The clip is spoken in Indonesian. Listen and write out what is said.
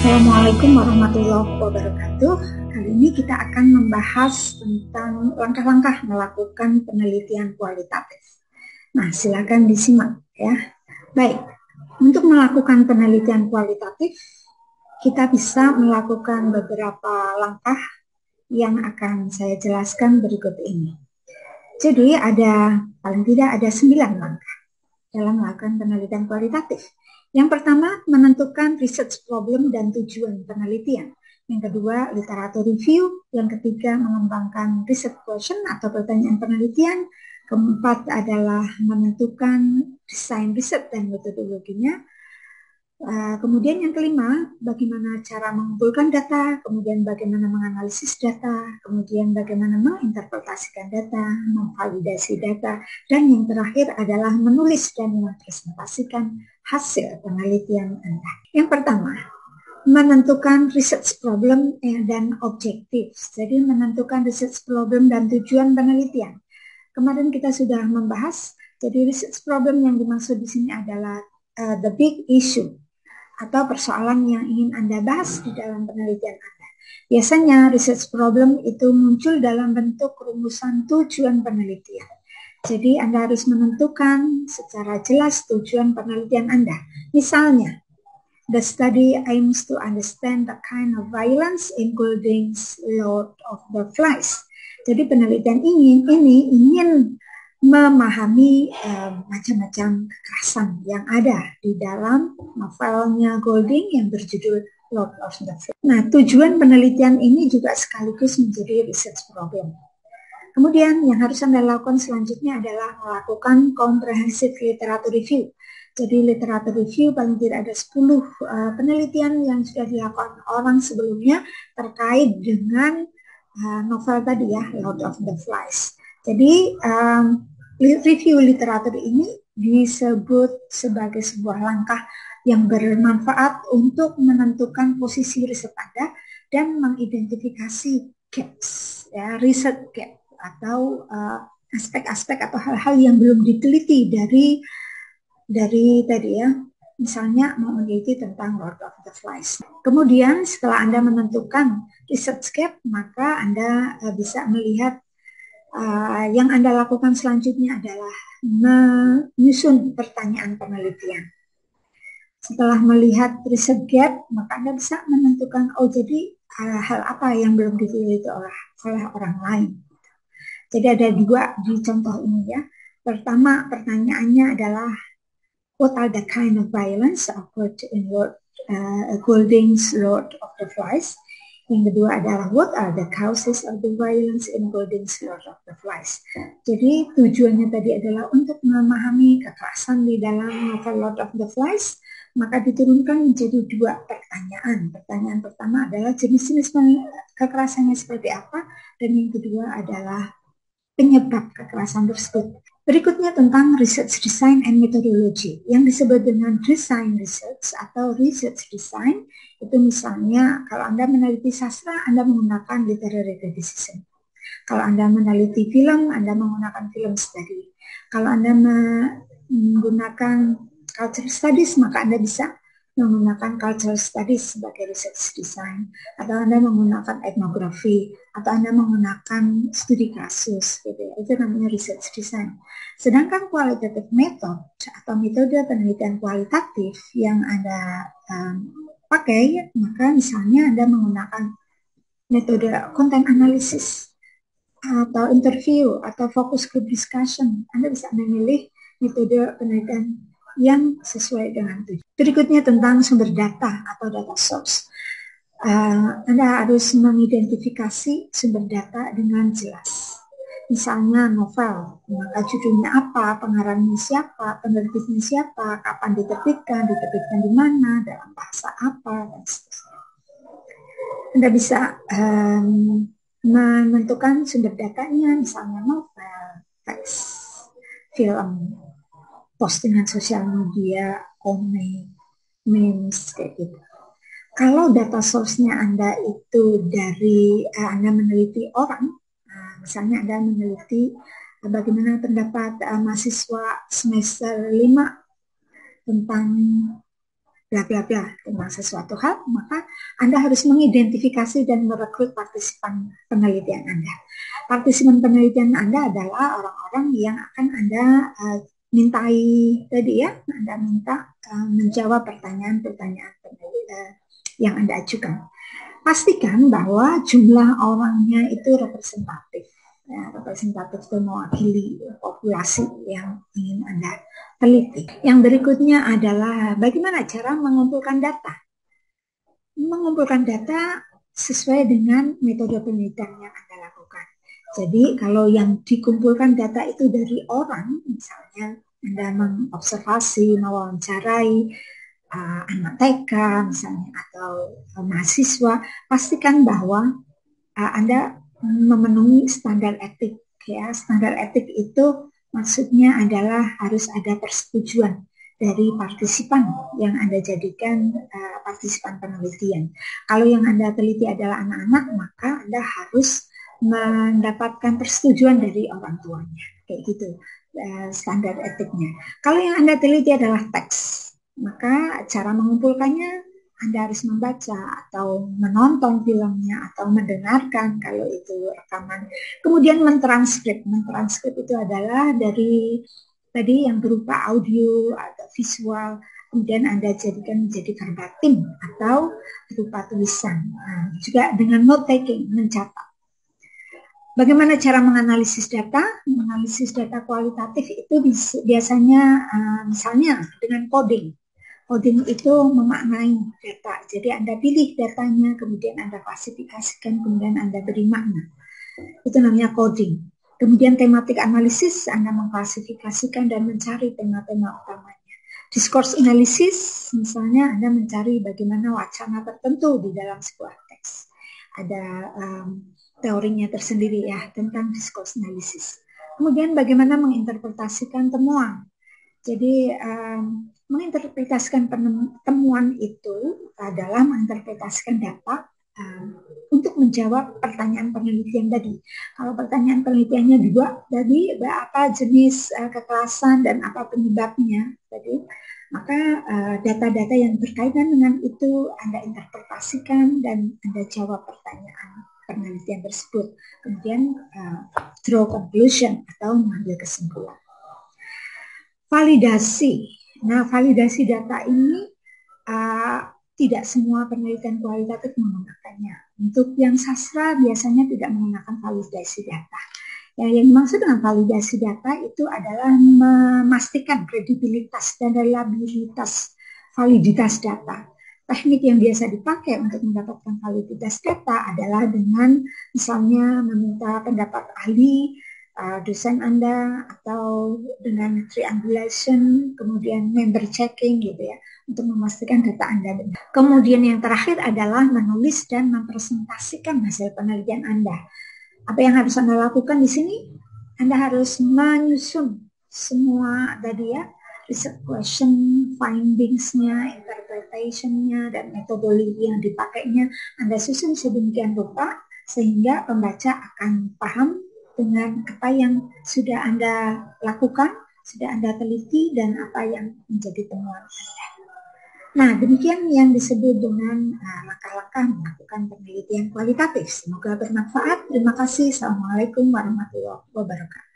Assalamualaikum warahmatullahi wabarakatuh. Kali ini kita akan membahas tentang langkah-langkah melakukan penelitian kualitatif. Nah, silakan disimak ya. Baik, untuk melakukan penelitian kualitatif, kita bisa melakukan beberapa langkah yang akan saya jelaskan berikut ini. Jadi paling tidak ada 9 langkah dalam melakukan penelitian kualitatif. Yang pertama, menentukan research problem dan tujuan penelitian. Yang kedua, literatur review. Yang ketiga, mengembangkan research question atau pertanyaan penelitian. Keempat adalah menentukan desain riset dan metodologinya. Kemudian yang kelima, bagaimana cara mengumpulkan data, kemudian bagaimana menganalisis data, kemudian bagaimana menginterpretasikan data, memvalidasi data, dan yang terakhir adalah menulis dan mempresentasikan hasil penelitian Anda. Yang pertama, menentukan research problem dan objektif. Jadi menentukan research problem dan tujuan penelitian. Kemarin kita sudah membahas, jadi research problem yang dimaksud di sini adalah the big issue atau persoalan yang ingin Anda bahas di dalam penelitian Anda. Biasanya research problem itu muncul dalam bentuk rumusan tujuan penelitian. Jadi Anda harus menentukan secara jelas tujuan penelitian Anda. Misalnya, the study aims to understand the kind of violence including Lord of the Flies. Jadi penelitian ini ingin memahami macam-macam kekerasan yang ada di dalam novelnya Golding yang berjudul Lord of the Flies. Nah, tujuan penelitian ini juga sekaligus menjadi research problem. Kemudian yang harus Anda lakukan selanjutnya adalah melakukan comprehensive literature review. Jadi literature review paling tidak ada 10 penelitian yang sudah dilakukan orang sebelumnya terkait dengan novel tadi ya, Lord of the Flies. Jadi review literatur ini disebut sebagai sebuah langkah yang bermanfaat untuk menentukan posisi riset Anda dan mengidentifikasi gaps, ya, riset gap atau aspek-aspek atau hal-hal yang belum diteliti dari tadi ya, misalnya mau meneliti tentang Lord of the Flies. Kemudian setelah Anda menentukan research gap, maka Anda bisa melihat yang Anda lakukan selanjutnya adalah menyusun pertanyaan penelitian. Setelah melihat research gap, maka Anda bisa menentukan, oh jadi hal apa yang belum diteliti oleh orang lain. Jadi ada 2 di contoh ini ya. Pertama, pertanyaannya adalah what are the kind of violence occurred in Golding's Lord of the Flies. Yang kedua adalah what are the causes of the violence in Golding's Lord of the Flies. Jadi tujuannya tadi adalah untuk memahami kekerasan di dalam novel Lord of the Flies, maka diturunkan menjadi 2 pertanyaan. Pertanyaan pertama adalah jenis-jenis kekerasannya seperti apa, dan yang kedua adalah penyebab kekerasan tersebut. Berikutnya tentang research design and methodology. Yang disebut dengan design research atau research design, itu misalnya kalau Anda meneliti sastra, Anda menggunakan literary criticism. Kalau Anda meneliti film, Anda menggunakan film study. Kalau Anda menggunakan culture studies, maka Anda bisa menggunakan cultural studies sebagai research design, atau Anda menggunakan etnografi, atau Anda menggunakan studi kasus, gitu ya. Itu namanya research design. Sedangkan qualitative method atau metode penelitian kualitatif yang Anda pakai, maka misalnya Anda menggunakan metode content analysis atau interview atau focus group discussion. Anda bisa memilih metode penelitian yang sesuai dengan tujuan. Berikutnya tentang sumber data atau data source. Anda harus mengidentifikasi sumber data dengan jelas. Misalnya novel, maka judulnya apa, pengarangnya siapa, penerbitnya siapa, kapan diterbitkan di mana, dalam bahasa apa, dan seterusnya. Anda bisa menentukan sumber datanya, misalnya novel, teks, film, postingan sosial media, komik, memes, kayak gitu. Kalau data source-nya Anda itu dari Anda meneliti orang, misalnya Anda meneliti bagaimana pendapat mahasiswa semester 5 tentang bla bla bla tentang sesuatu hal, maka Anda harus mengidentifikasi dan merekrut partisipan penelitian Anda. Partisipan penelitian Anda adalah orang-orang yang akan Anda mintai tadi ya, Anda minta menjawab pertanyaan-pertanyaan yang Anda ajukan. Pastikan bahwa jumlah orangnya itu representatif. Ya, representatif itu mewakili populasi yang ingin Anda teliti. Yang berikutnya adalah bagaimana cara mengumpulkan data. Mengumpulkan data sesuai dengan metode penelitian yang Anda lakukan. Jadi kalau yang dikumpulkan data itu dari orang, misalnya Anda mengobservasi, mewawancarai anak TK misalnya atau mahasiswa, pastikan bahwa Anda memenuhi standar etik. Ya, standar etik itu maksudnya adalah harus ada persetujuan dari partisipan yang Anda jadikan partisipan penelitian. Kalau yang Anda teliti adalah anak-anak, maka Anda harus mendapatkan persetujuan dari orang tuanya. Kayak gitu standar etiknya. Kalau yang Anda teliti adalah teks, maka cara mengumpulkannya Anda harus membaca atau menonton filmnya atau mendengarkan kalau itu rekaman. Kemudian mentranskrip. Mentranskrip itu adalah dari tadi yang berupa audio atau visual, kemudian Anda jadikan menjadi verbatim atau berupa tulisan. Nah, juga dengan note taking, mencatat. Bagaimana cara menganalisis data? Menganalisis data kualitatif itu biasanya misalnya dengan coding. Coding itu memaknai data. Jadi Anda pilih datanya, kemudian Anda klasifikasikan, kemudian Anda beri makna. Itu namanya coding. Kemudian tematik analisis, Anda mengklasifikasikan dan mencari tema-tema utamanya. Discourse analysis, misalnya Anda mencari bagaimana wacana tertentu di dalam sebuah teks. Ada teorinya tersendiri ya tentang discourse analysis. Kemudian bagaimana menginterpretasikan temuan. Jadi menginterpretasikan temuan itu adalah menginterpretasikan data untuk menjawab pertanyaan penelitian tadi. Kalau pertanyaan penelitiannya dua tadi, apa jenis kekerasan dan apa penyebabnya tadi, maka data-data yang berkaitan dengan itu Anda interpretasikan dan Anda jawab pertanyaan penelitian tersebut. Kemudian draw conclusion atau mengambil kesimpulan. Validasi. Nah, validasi data ini tidak semua penelitian kualitatif menggunakannya. Untuk yang sastra biasanya tidak menggunakan validasi data. Ya, yang dimaksud dengan validasi data itu adalah memastikan kredibilitas dan reliabilitas validitas data. Teknik yang biasa dipakai untuk mendapatkan validitas data adalah dengan misalnya meminta pendapat ahli, dosen Anda, atau dengan triangulation, kemudian member checking gitu ya, untuk memastikan data Anda benar. Kemudian yang terakhir adalah menulis dan mempresentasikan hasil penelitian Anda. Apa yang harus Anda lakukan di sini? Anda harus menyusun semua tadi ya, research question, findings-nya, interpretation-nya, dan metodologi yang dipakainya. Anda susun sedemikian rupa sehingga pembaca akan paham dengan apa yang sudah Anda lakukan, sudah Anda teliti, dan apa yang menjadi temuan Anda. Nah, demikian yang disebut dengan langkah-langkah melakukan penelitian kualitatif. Semoga bermanfaat. Terima kasih. Assalamualaikum warahmatullahi wabarakatuh.